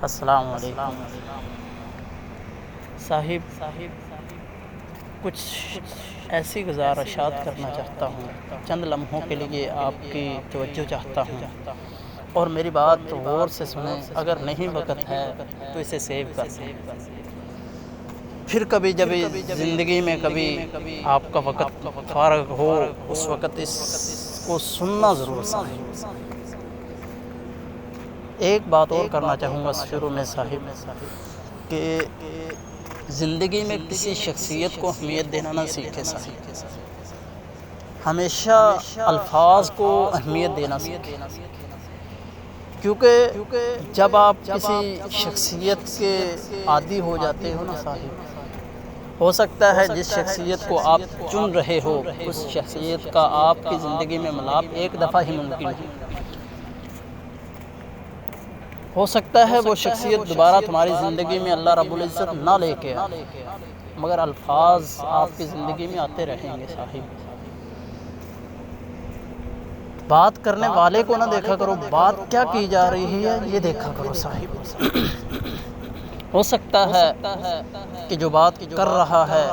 السلام علیکم صاحب، کچھ ایسی گزارشات کرنا چاہتا ہوں، چند لمحوں کے لیے آپ کی توجہ چاہتا ہوں اور میری بات غور سے سنیں۔ اگر نہیں وقت ہے تو اسے سیو کر لیں، پھر کبھی جب زندگی میں کبھی آپ کا وقت فارغ ہو اس وقت اس کو سننا ضرور صاحب۔ ایک بات اور کرنا چاہوں گا شروع میں صاحب کہ زندگی میں کسی شخصیت کو اہمیت دینا نہ سیکھے صاحب، ہمیشہ الفاظ کو اہمیت دینا سیکھے، کیونکہ جب آپ کسی شخصیت کے عادی ہو جاتے ہو نا صاحب، ہو سکتا ہے جس شخصیت کو آپ چن رہے ہو اس شخصیت کا آپ کی زندگی میں ملاپ ایک دفعہ ہی ممکن ہو سکتا ہے وہ شخصیت دوبارہ تمہاری زندگی میں اللہ رب العزت نہ لے کے آئے، مگر الفاظ آپ کی زندگی میں آتے رہیں گے صاحب۔ بات کرنے والے کو نہ دیکھا کرو، بات کیا کی جا رہی ہے یہ دیکھا کرو صاحب۔ ہو سکتا ہے کہ جو بات کر رہا ہے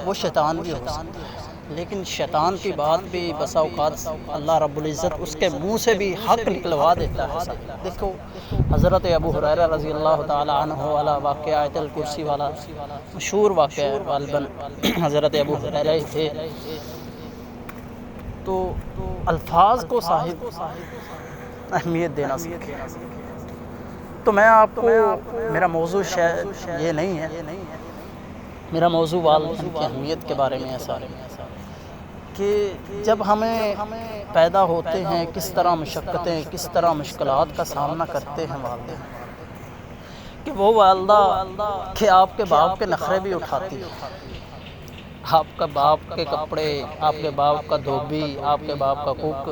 وہ شیطان بھی ہو سکتا ہے، لیکن شیطان کی بات بھی بسا اوقات اللہ رب العزت اس کے منہ سے بھی حق نکلوا دیتا ہے صاحب۔ دیکھو حضرت ابو ہریرہ رضی اللہ تعالی عنہ والا واقعہ، آیت الکرسی والا مشہور واقعہ غالباً حضرت ابو ہریرہ ہی تھے۔ تو الفاظ کو صاحب اہمیت دینا سیکھے۔ تو میں آپ کو، میرا موضوع شاید یہ نہیں ہے، میرا موضوع والدین کی اہمیت کے بارے میں ہے صاحب، کہ جب ہمیں پیدا ہوتے ہیں کس طرح مشقتیں، کس طرح مشکلات کا سامنا کرتے ہیں والدین، کہ وہ والدہ کہ آپ کے باپ کے نخرے بھی اٹھاتی ہے، آپ کا باپ کے کپڑے، آپ کے باپ کا دھوبی، آپ کے باپ کا کوک،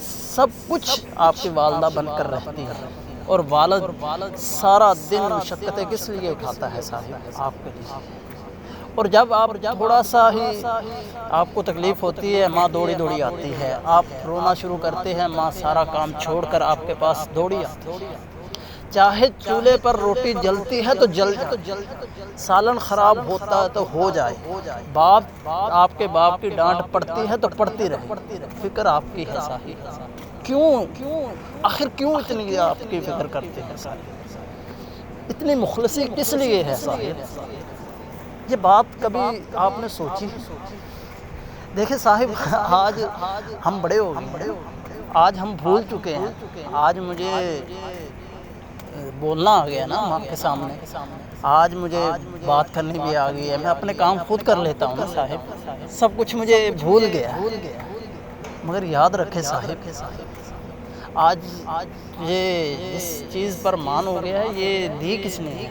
سب کچھ آپ کی والدہ بن کر رہتی ہے، اور والد سارا دن مشقتیں کس لیے اٹھاتا ہے صاحب؟ آپ کے لیے۔ اور جب آپ تھوڑا سا ہی آپ کو تکلیف ہوتی ہے، ماں دوڑی دوڑی آتی ہے، آپ رونا شروع کرتے ہیں، ماں سارا کام چھوڑ کر آپ کے پاس دوڑی آتی ہے، چاہے چولہے پر روٹی جلتی ہے تو جل جائے، سالن خراب ہوتا ہے تو ہو جائے، باپ آپ کے باپ کی ڈانٹ پڑتی ہے تو پڑتی رہے، فکر آپ کی ہے صاحب۔ کیوں آخر کیوں اتنی آپ کی فکر کرتے ہیں صاحب؟ اتنی مخلصی کس لیے ہے صاحب؟ یہ بات کبھی آپ نے سوچی؟ دیکھیں صاحب، آج ہم بڑے ہو گئے ہیں، آج ہم بھول چکے ہیں، آج مجھے بولنا آ گیا نا ماں کے سامنے، آج مجھے بات کرنی بھی آ گئی ہے، میں اپنے کام خود کر لیتا ہوں نا صاحب، سب کچھ مجھے بھول گیا ہے، مگر یاد رکھے صاحب، آج یہ جس چیز پر مان ہو گیا ہے یہ دی کس نے ہے؟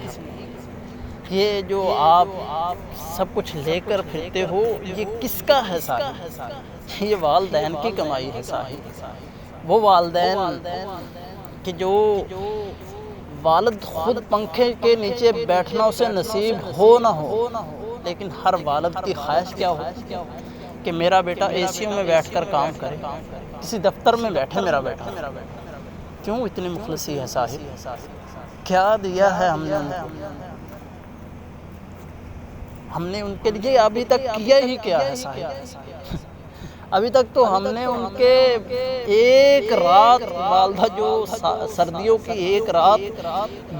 یہ جو آپ سب کچھ لے کر پھرتے ہو یہ کس کا ہے صاحب؟ یہ والدین کی کمائی ہے صاحب۔ وہ والدین کہ جو والد خود پنکھے کے نیچے بیٹھنا اسے نصیب ہو نہ ہو، لیکن ہر والد کی خواہش کیا ہوتی ہے کہ میرا بیٹا اے سیوں میں بیٹھ کر کام کرے، کسی دفتر میں بیٹھے میرا بیٹا۔ کیوں اتنی مخلصی ہے صاحب؟ کیا دیا ہے ہم نے ان کو؟ ہم نے ان کے لیے ابھی تک کیا ہی کیا ہے صاحب؟ ابھی تک تو ہم نے ان کے ایک رات، والدہ جو سردیوں کی ایک رات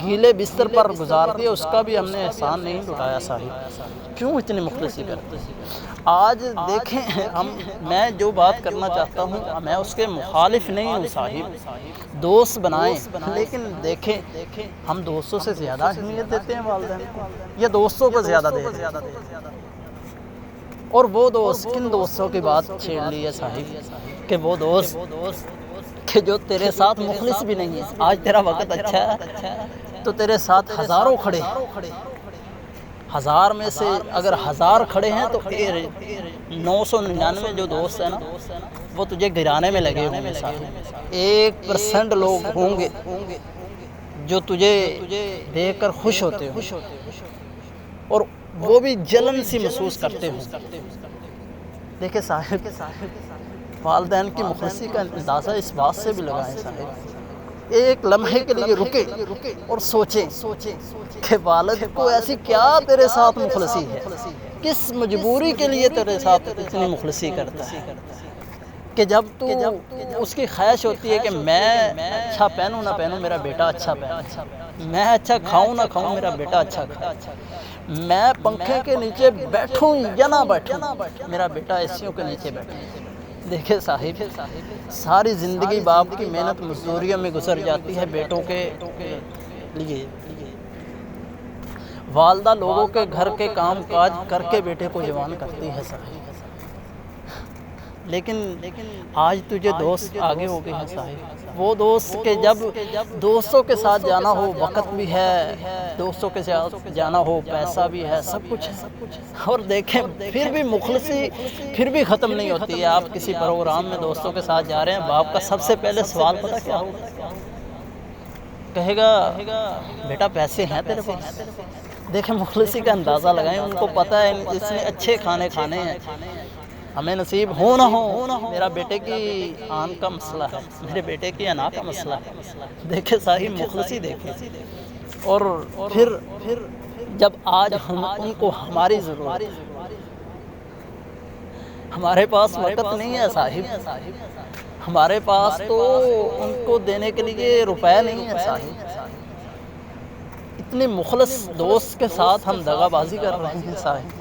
گیلے بستر پر گزارتی ہے اس کا بھی ہم نے احسان نہیں لٹایا صاحب۔ کیوں اتنی مخلصی کرتے ہیں؟ آج دیکھیں، میں جو بات کرنا چاہتا ہوں میں اس کے مخالف نہیں ہوں صاحب، دوست بنائیں، لیکن دیکھیں ہم دوستوں سے زیادہ اہمیت دیتے ہیں والدین کو یا دوستوں کو زیادہ دیتے ہیں؟ اور وہ دوست، کن دوستوں کی بات چھیڑ لی ہے صاحب، کہ وہ دوست کہ جو تیرے ساتھ مخلص بھی نہیں ہے، آج تیرا وقت اچھا ہے تو تیرے ساتھ ہزاروں کھڑے ہیں، ہزار میں سے اگر ہزار کھڑے ہیں تو 999 جو دوست ہیں نا وہ تجھے گرانے میں لگے ہوں گے صاحب، 1% لوگ ہوں گے جو تجھے دیکھ کر خوش ہوتے ہوں، اور وہ بھی جلن سی محسوس کرتے ہوں۔ دیکھیں صاحب، والدین کی مخلصی کا اندازہ اس بات سے بھی لگائیں صاحب ایک لمحے کے لیے رکے اور سوچیں کہ والد کو ایسی کیا تیرے ساتھ مخلصی ہے، کس مجبوری کے لیے تیرے ساتھ اتنی مخلصی کرتا ہے کہ جب تو اس کی خواہش ہوتی ہے کہ میں اچھا پہنوں نہ پہنوں میرا بیٹا اچھا پہنے، میں اچھا کھاؤں نہ کھاؤں میرا بیٹا اچھا کھائے، میں پنکھے کے نیچے بیٹھوں یا نہ بیٹھوں میرا بیٹا ایسیوں کے نیچے بیٹھے۔ دیکھیں صاحب، ساری زندگی باپ کی محنت مزدوریوں میں گزر جاتی ہے بیٹوں کے لیے، والدہ لوگوں کے گھر کے کام کاج کر کے بیٹے کو جوان کرتی ہے صاحب، لیکن آج تجھے دوست آگے ہو گئے ہیں صاحب، وہ دوست کہ جب دوستوں کے ساتھ جانا ہو وقت بھی ہے، دوستوں کے ساتھ جانا ہو پیسہ بھی ہے، سب کچھ ہے، اور دیکھیں پھر بھی مخلصی پھر بھی ختم نہیں ہوتی ہے۔ آپ کسی پروگرام میں دوستوں کے ساتھ جا رہے ہیں، باپ کا سب سے پہلے سوال پتہ کیا ہوگا؟ کہے گا بیٹا پیسے ہیں تیرے پاس؟ دیکھیں مخلصی کا اندازہ لگائیں، ان کو پتہ ہے اس نے اچھے کھانے کھانے ہیں، ہمیں نصیب ہو نہ ہو میرا بیٹے کی آن کا مسئلہ ہے، میرے بیٹے کی انا کا مسئلہ ہے۔ دیکھیں صاحب مخلصی دیکھیں، اور پھر جب آج ان کو ہماری ضرورت ہے، ہمارے پاس وقت نہیں ہے صاحب، ہمارے پاس تو ان کو دینے کے لیے روپے نہیں ہے صاحب، اتنے مخلص دوست کے ساتھ ہم دغا بازی کر رہے ہیں صاحب۔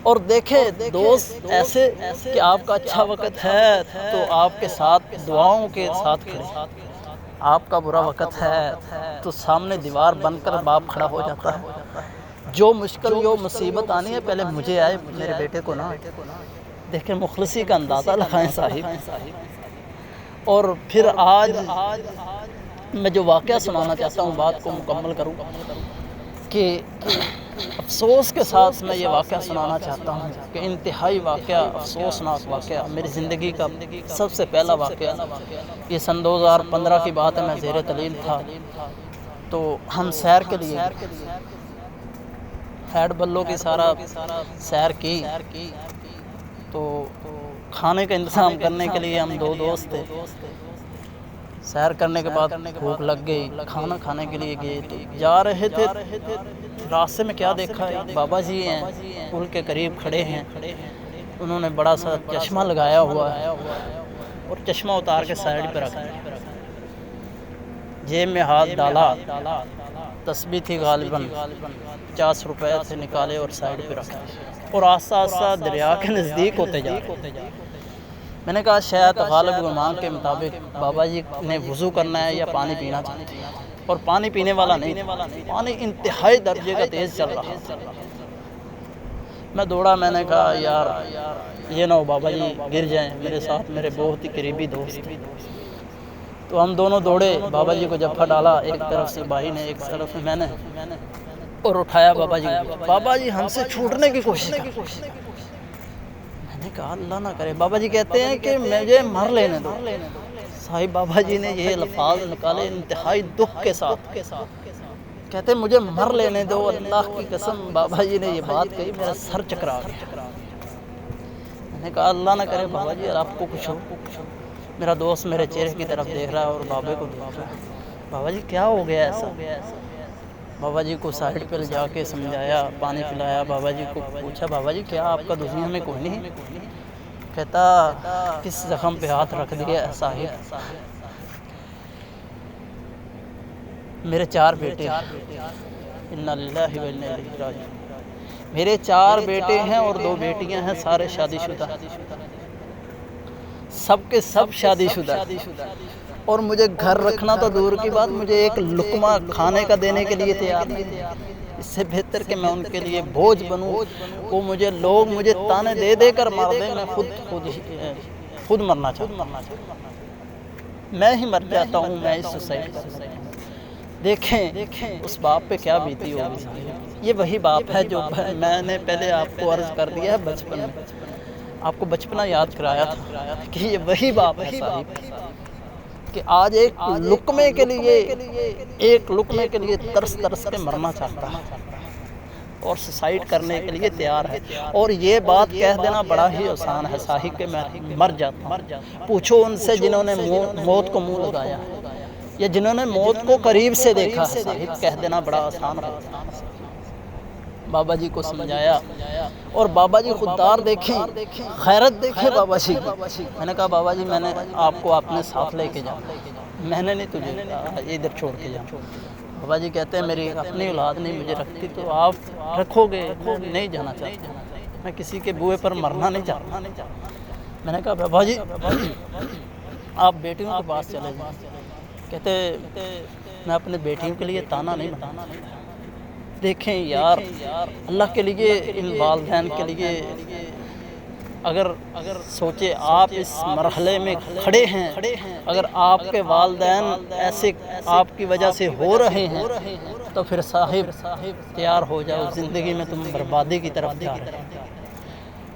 اور دیکھیں دوست ایسے کہ آپ کا اچھا وقت ہے تو آپ کے ساتھ دعاؤں کے ساتھ کھڑے، آپ کا برا وقت ہے تو سامنے دیوار بن کر باپ کھڑا ہو جاتا ہے، جو مشکل جو مصیبت آنی ہے پہلے مجھے آئے میرے بیٹے کو نہ۔ دیکھیں مخلصی کا اندازہ لگائیں صاحب۔ اور پھر آج میں جو واقعہ سنانا چاہتا ہوں بات کو مکمل کروں کہ افسوس کے ساتھ میں یہ واقعہ سنانا چاہتا ہوں کہ انتہائی واقعہ افسوسناک واقعہ میری زندگی کا سب سے پہلا واقعہ، یہ سن 2015 کی بات ہے، میں زیر تعلیم تھا تو ہم سیر کے لیے ہیڈ بلوں کی سارا سیر کی، تو کھانے کا انتظام کرنے کے لیے ہم دو دوست تھے، سیر کرنے کے بعد بھوک لگ گئی، کھانا کھانے کے لیے گئے تو جا رہے تھے، راستے میں کیا دیکھا ہے بابا جی ہیں پل کے قریب کھڑے ہیں، انہوں نے بڑا سا چشمہ لگایا ہوا ہے اور چشمہ اتار کے سائیڈ پہ رکھ دیا، جیب میں ہاتھ ڈالا، تسبیح تھی غالباً 50 روپے سے نکالے اور سائیڈ پہ رکھ دیا، اور آہستہ آہستہ دریا کے نزدیک ہوتے جا رہے۔ میں نے کہا شاید غالب گمان کے مطابق بابا جی نے وضو کرنا ہے یا پانی پینا چاہتے ہیں، اور پانی پینے والا نہیں، پانی انتہائی درجے کا تیز چل رہا ہے۔ میں دوڑا، میں نے کہا یار یہ نہ ہو بابا جی گر جائیں، میرے ساتھ میرے بہت ہی قریبی دوست ہیں، تو ہم دونوں دوڑے، بابا جی کو جھپا ڈالا، ایک طرف سے بھائی نے ایک طرف سے میں نے، اور اٹھایا بابا جی کو۔ بابا جی ہم سے چھوٹنے کی کوشش کر، میں نے کہا اللہ نہ کرے، بابا جی کہتے ہیں کہ مجھے مر لینے دو۔ صاحب بابا جی نے یہ الفاظ نکالے انتہائی دکھ کے ساتھ، کہتے ہیں مجھے مر لینے دو، اللہ کی قسم بابا جی نے یہ بات کہی، میرا سر چکرا گیا۔ میں نے کہا اللہ نہ کرے بابا جی آپ کو کچھ ہو۔ میرا دوست میرے چہرے کی طرف دیکھ رہا ہے اور بابے کو دیکھ رہا ہے، بابا جی کیا ہو گیا ایسا؟ بابا جی کو سائیڈ پہ جا کے سمجھایا، پانی پلایا، بابا جی کو پوچھا بابا جی کیا آپ کا دنیا میں کوئی نہیں؟ کہتا کس زخم پہ ہاتھ رکھ دیا صاحب؟ میرے 4 بیٹے، انا للہ و انا الیہ راجعون، میرے 4 بیٹے ہیں اور 2 بیٹیاں ہیں، سارے شادی شدہ، سب کے سب شادی شدہ، اور مجھے گھر رکھنا تو دور کی بات، مجھے ایک لقمہ کھانے کا دینے کے لیے تیار نہیں۔ اس سے بہتر کہ میں ان کے لیے بوجھ بنوں، وہ لوگ مجھے تانے دے دے کر مار دیں، میں خود مرنا چاہتا ہوں، میں ہی مر جاتا ہوں، میں اس سوسائڈ کر سکتا ہوں۔ دیکھیں اس باپ پہ کیا بیتی ہوگی۔ یہ وہی باپ ہے جو میں نے پہلے آپ کو عرض کر دیا ہے، بچپن میں آپ کو بچپنا یاد کرایا تھا کہ یہ وہی باپ ہے صاحب کہ آج ایک لقمے کے لیے ترس کے مرنا چاہتا ہے اور سوسائڈ کرنے کے لیے تیار ہے، اور یہ بات کہہ دینا بڑا ہی آسان ہے صاحب کہ میں مر جاتا ہوں۔ پوچھو ان سے جنہوں نے موت کو منہ لگایا ہے، یا جنہوں نے موت کو قریب سے دیکھا ہے صاحب کہہ دینا بڑا آسان رہتا ہے۔ بابا جی کو سمجھایا، اور بابا جی خوددار دیکھیں، خیرت دیکھیں بابا جی۔ میں نے کہا بابا جی میں نے آپ کو اپنے ساتھ لے کے جانا، میں نے نہیں تجھے ادھر چھوڑ کے جانا۔ بابا جی کہتے ہیں میری اپنی اولاد نہیں مجھے رکھتی تو آپ رکھو گے، میں نہیں جانا چاہتا، میں کسی کے بوئے پر مرنا نہیں چاہتا۔ میں نے کہا بابا جی آپ بیٹیوں کے پاس چلے جائیں۔ کہتے میں اپنے بیٹیوں کے لیے تانا نہیں بنانا۔ دیکھیں یار اللہ کے لیے ان والدین کے لیے اگر سوچے آپ اس مرحلے میں کھڑے ہیں، اگر آپ کے والدین ایسے آپ کی وجہ سے ہو رہے ہیں تو پھر صاحب تیار ہو جاؤ، زندگی میں تم بربادی کی طرف جا رہے ہیں۔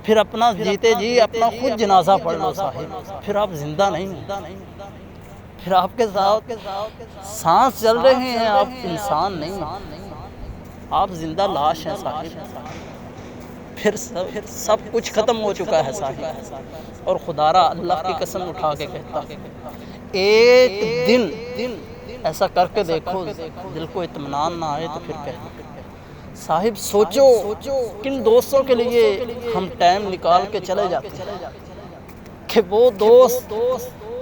پھر اپنا جیتے جی اپنا خود جنازہ پڑھ لو صاحب، پھر آپ زندہ نہیں ہیں، پھر آپ کے ساتھ سانس چل رہے ہیں، آپ انسان نہیں ہیں، آپ زندہ لاش ہیں صاحب۔ پھر سب کچھ ختم ہو چکا ہے صاحب۔ اور خدارہ اللہ کی قسم اٹھا کے کہتا ایک دن ایسا کر کے دیکھو دل کو اطمینان نہ آئے تو پھر کہنا صاحب سوچو کن دوستوں کے لیے ہم ٹائم نکال کے چلے جاتے ہیں کہ وہ دوست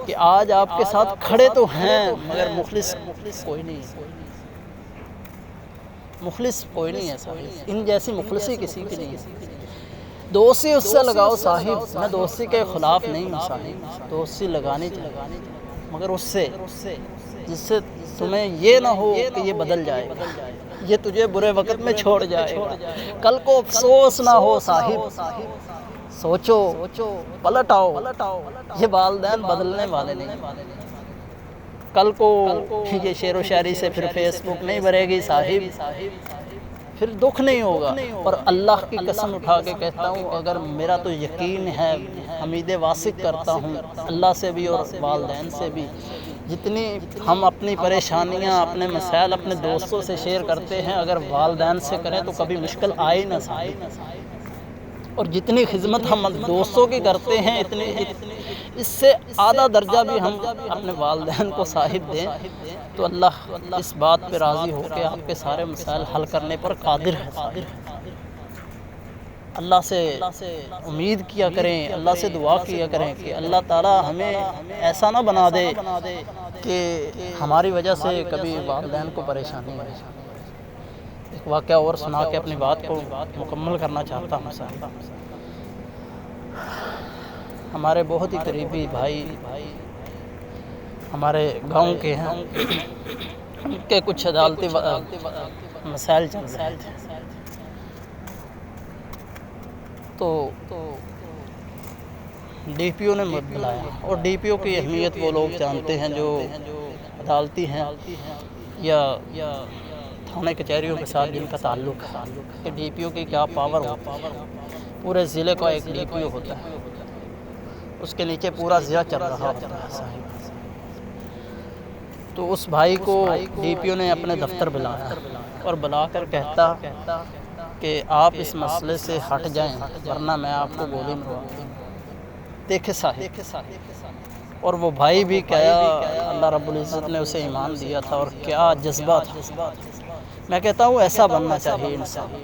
کہ آج آپ کے ساتھ کھڑے تو ہیں مگر مخلص کوئی نہیں ہے، مخلص کوئی نہیں ہے صاحب، ان جیسی مخلصی کسی کی نہیں ہے۔ دوستی اس سے لگاؤ صاحب، میں دوستی کے خلاف نہیں ہوں صاحب، دوستی لگانی چاہیے مگر اس سے جس سے تمہیں یہ نہ ہو کہ یہ بدل جائے گا، یہ تجھے برے وقت میں چھوڑ جائے گا، کل کو افسوس نہ ہو صاحب۔ سوچو پلٹ آؤ، یہ والدین بدلنے والے نہیں، کل کو یہ شعر و شاعری سے پھر فیس بک نہیں بھرے گی صاحب، پھر دکھ نہیں ہوگا۔ اور اللہ کی قسم اٹھا کے کہتا ہوں اگر میرا تو یقین ہے، امید واثق کرتا ہوں اللہ سے بھی اور والدین سے بھی، جتنی ہم اپنی پریشانیاں اپنے مسائل اپنے دوستوں سے شیئر کرتے ہیں اگر والدین سے کریں تو کبھی مشکل آئے نہ صاحب، اور جتنی خدمت ہم دوستوں کی کرتے ہیں اتنی اس سے آدھا درجہ بھی ہم اپنے والدین کو صاحب دیں تو اللہ اس بات پہ راضی ہو کے آپ کے سارے مسائل حل کرنے پر قادر ہے۔ اللہ سے امید کیا کریں، اللہ سے دعا کیا کریں کہ اللہ تعالی ہمیں ایسا نہ بنا دے کہ ہماری وجہ سے کبھی والدین کو پریشانی ہو۔ ایک واقعہ اور سنا کے اپنی بات کو مکمل کرنا چاہتا ہوں صاحب۔ ہمارے بہت ہی قریبی بھائی ہمارے گاؤں کے ہیں، ان کے کچھ عدالتی مسائل چل رہے تھے تو ڈی پی او نے بلایا، اور ڈی پی او کی اہمیت وہ لوگ جانتے ہیں جو عدالتی ہیں یا تھانے کچہریوں کے ساتھ جن کا تعلق ہے کہ ڈی پی او کی کیا پاور ہوتی ہے۔ پورے ضلع کا ایک ڈی پی او ہوتا ہے، اس کے نیچے پورا ضلع چل رہا ہوتا ہے صاحب۔ تو اس بھائی کو ڈی پی او نے اپنے دفتر بلایا اور بلا کر کہتا کہ آپ اس مسئلے سے ہٹ جائیں ورنہ میں آپ کو گولی مروا دوں۔ دیکھے صاحب، اور وہ بھائی بھی کیا اللہ رب العزت نے اسے ایمان دیا تھا اور کیا جذبہ تھا۔ میں کہتا ہوں ایسا بننا چاہیے انسان،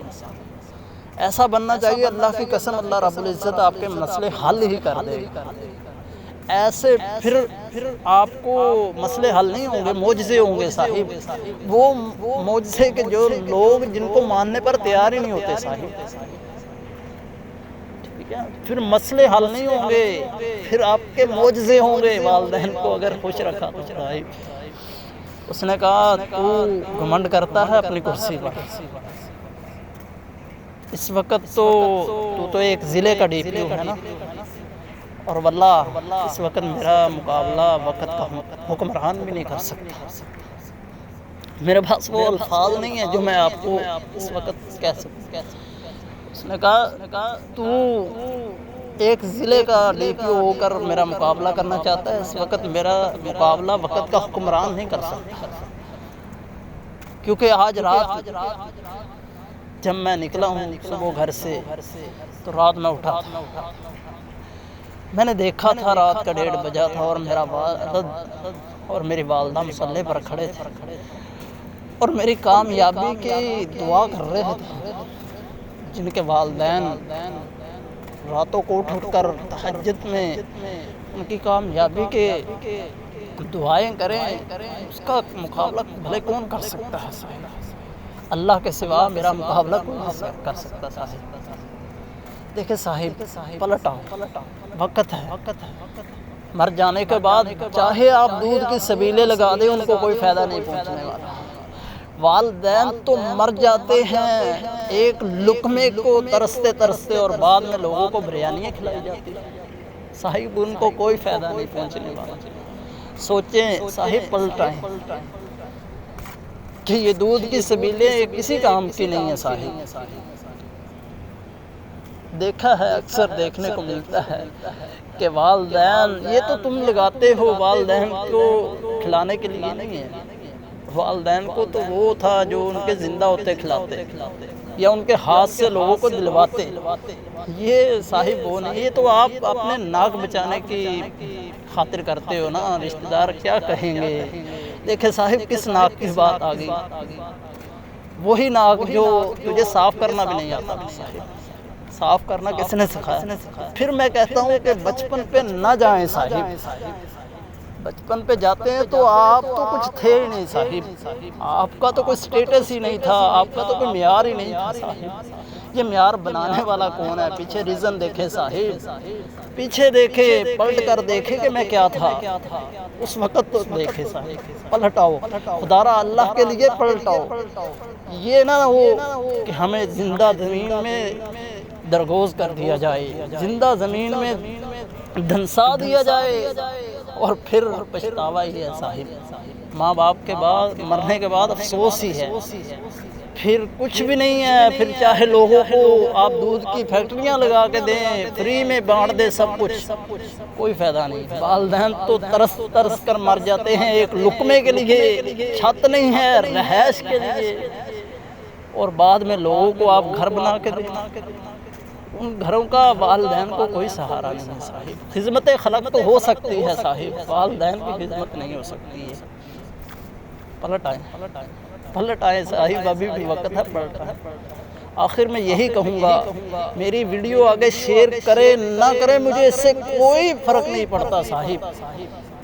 ایسا بننا چاہیے، اللہ کی قسم اللہ رب العزت آپ کے مسئلے حل ہی کر دے گا۔ ایسے پھر آپ کو مسئلے حل نہیں ہوں گے، معجزے ہوں گے صاحب، وہ معجزے کے جو لوگ جن کو ماننے پر تیار ہی نہیں ہوتے صاحب، ٹھیک ہے، پھر مسئلے حل نہیں ہوں گے، پھر آپ کے معجزے ہوں گے۔ والدین کو اگر خوش رکھا تو صاحب، اس نے کہا تو گھمنڈ کرتا ہے اپنی کرسی پر، اس وقت تو ایک ضلع کا ڈی پی او ہے نا، اور واللہ اس وقت میرا مقابلہ وقت کا حکمران بھی نہیں کر سکتا، میرے پاس وہ الفاظ نہیں ہیں جو میں آپ کو اس وقت کہہ سکتا۔ اس نے کہا تو ایک ضلع کا ڈی پی او ہو کر میرا مقابلہ کرنا چاہتا ہے، اس وقت میرا مقابلہ وقت کا حکمران نہیں کر سکتا، کیونکہ آج رات جب میں نکلا ہوں صبح گھر سے تو رات میں اٹھا تھا میں نے دیکھا تھا رات کا 1:30 بجا تھا اور میرا والد اور میری والدہ مصلی پر کھڑے تھے اور میری کامیابی کی دعا کر رہے تھے، جن کے والدین راتوں کو اٹھ کر تہجد میں ان کی کامیابی کے دعائیں کریں، اس کا مقابلہ بھلے کون کر سکتا ہے؟ اللہ کے سوا میرا مقابلہ کون کر سکتا صاحب؟ دیکھیں صاحب، پلٹ آؤ، وقت ہے، مر جانے کے بعد چاہے آپ دودھ کی سبیلیں لگا دیں، ان کو کوئی فائدہ نہیں پہنچنے والا۔ والدین تو مر جاتے ہیں ایک لقمے کو ترستے ترستے، اور بعد میں لوگوں کو بریانیاں کھلائی جاتی ہیں صاحب، ان کو کوئی فائدہ نہیں پہنچنے والا۔ سوچیں صاحب، پلٹائیں کہ یہ دودھ کی سبیلیں کسی کام کی نہیں ہیں صاحب۔ دیکھا ہے، اکثر دیکھنے کو ملتا ہے کہ والدین، یہ تو تم لگاتے ہو، والدین کو کھلانے کے لیے نہیں ہے، والدین کو تو وہ تھا جو ان کے زندہ ہوتے کھلاتے یا ان کے ہاتھ سے لوگوں کو دلواتے۔ یہ صاحب وہ نہیں، یہ تو آپ اپنے ناک بچانے کی خاطر کرتے ہو نا، رشتہ دار کیا کہیں گے۔ دیکھیں صاحب، کس ناک کی بات آ گئی؟ وہی ناک جو تجھے صاف کرنا بھی نہیں آتا صاحب۔ صاف کرنا کس نے سکھایا؟ پھر میں کہتا ہوں کہ بچپن پہ نہ جائیں صاحب۔ بچپن پہ جاتے ہیں تو آپ تو کچھ تھے ہی نہیں صاحب، آپ کا تو کوئی سٹیٹس ہی نہیں تھا، آپ کا تو کوئی معیار ہی نہیں تھا صاحب۔ یہ معیار بنانے والا کون ہے؟ پیچھے ریزن دیکھے صاحب، پیچھے دیکھے، پلٹ کر دیکھے کہ میں کیا تھا اس وقت، تو دیکھے صاحب۔ پلٹاؤ، خدا را اللہ کے لیے پلٹاؤ۔ یہ نہ ہو کہ ہمیں زندہ زمین میں درگوز کر دیا جائے، زندہ زمین میں دھنسا دیا جائے، اور پھر پچھتاوا ہی ہے صاحب۔ ماں باپ کے بعد، مرنے کے بعد افسوس ہی ہے، پھر کچھ بھی نہیں ہے۔ پھر چاہے لوگوں کو آپ دودھ کی فیکٹریاں لگا کے دیں، فری میں بانٹ دیں سب کچھ، کوئی فائدہ نہیں۔ والدین تو ترس ترس کر مر جاتے ہیں ایک لقمے کے لیے، چھت نہیں ہے رہائش کے لیے، اور بعد میں لوگوں کو آپ گھر بنا کے دیں، ان گھروں کا والدین کو کوئی سہارا نہیں ہے صاحب۔ خدمت خلق تو ہو سکتی ہے صاحب، والدین کی خدمت نہیں ہو سکتی ہے۔ پلٹ آئے صاحب، ابھی بھی وقت ہے، پلٹ آئے۔ آخر میں یہی کہوں گا، میری ویڈیو آگے شیئر کرے نہ کرے، مجھے اس سے کوئی فرق نہیں پڑتا صاحب۔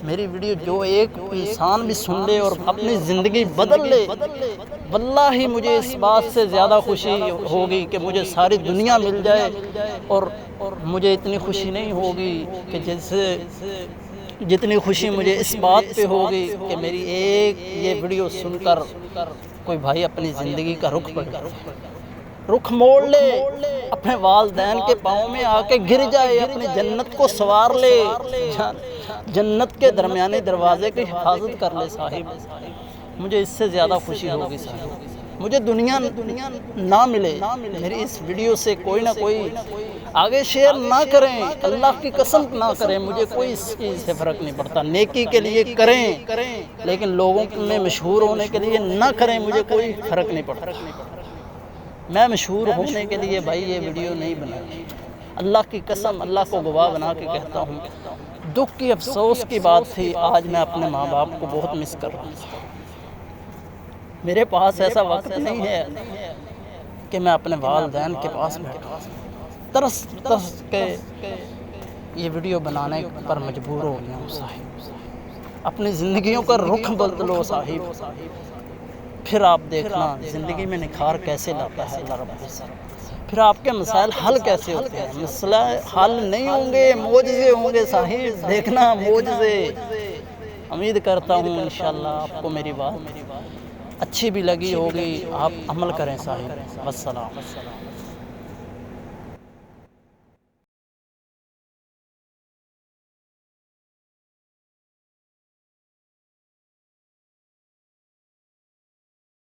میری ویڈیو جو ایک انسان بھی سن لے اور اپنی زندگی بدل لے، واللہ مجھے اس بات سے زیادہ خوشی ہوگی کہ مجھے ساری دنیا مل جائے، اور مجھے اتنی خوشی نہیں ہوگی کہ جتنی خوشی مجھے اس بات پہ ہوگی کہ میری ایک یہ ویڈیو سن کر کوئی بھائی اپنی زندگی کا رخ موڑ لے، اپنے والدین کے پاؤں میں آ کے گر جائے، اپنی جنت کو سنوار لے، جنت کے درمیانے دروازے کی حفاظت کر لے صاحب۔ مجھے اس سے زیادہ خوشی ہوگی صاحب۔ مجھے دنیا نہ ملے، میری اس ویڈیو سے کوئی نہ کوئی آگے شیئر نہ کریں، اللہ کی قسم نہ کریں، مجھے کوئی اس چیز سے فرق نہیں پڑتا۔ نیکی کے لیے کریں، لیکن لوگوں میں مشہور ہونے کے لیے نہ کریں، مجھے کوئی فرق نہیں پڑتا۔ میں مشہور ہونے کے لیے بھائی یہ ویڈیو نہیں بنائی، اللہ کی قسم، اللہ کو گواہ بنا کے کہتا ہوں۔ دکھ کی، افسوس کی بات تھی، آج میں اپنے ماں باپ کو بہت مس کر رہا ہوں۔ میرے پاس ایسا وقت نہیں ہے کہ میں اپنے والدین کے پاس بیٹھا، ترس کے یہ ویڈیو بنانے پر مجبور ہو گیا ہوں صاحب۔ اپنی زندگیوں کا رخ بدلو صاحب، پھر آپ دیکھنا زندگی میں نکھار کیسے لاتا ہے اللہ رب العزت، پھر آپ کے مسائل حل کیسے ہوتے ہیں۔ مسئلہ حل نہیں ہوں گے، معجزے ہوں گے صاحب، دیکھنا معجزے۔ امید کرتا ہوں انشاءاللہ آپ کو میری بات اچھی بھی لگی ہوگی، آپ عمل کریں صاحب۔ والسلام۔